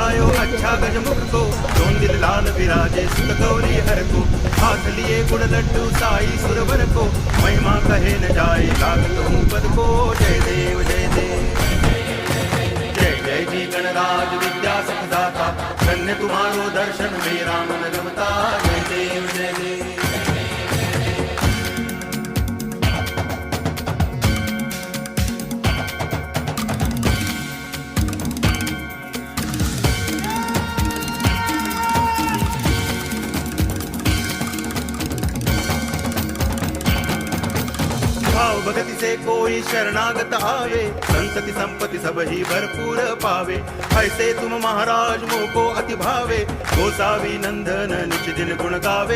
आयो अच्छा गजमुख को, जोन दिल लाल विराजे सुत गौरी हर को। हाथ लिए गुड़ लड्डू साई सुरवर को, महिमा कहे न जाए लागत हूँ पद को। जय देव जय देव जय जय जी गणराज विद्या सुखदाता, धन्य तुम्हारो दर्शन मेरा मन रमता। जय देव जय देव। भाव भगति से कोई शरणागत आवे, संतति संपत्ति सब ही भरपूर पावे। ऐसे तुम महाराज मोको अति भावे, गोसावी नंदन निज दिन गुण गावे।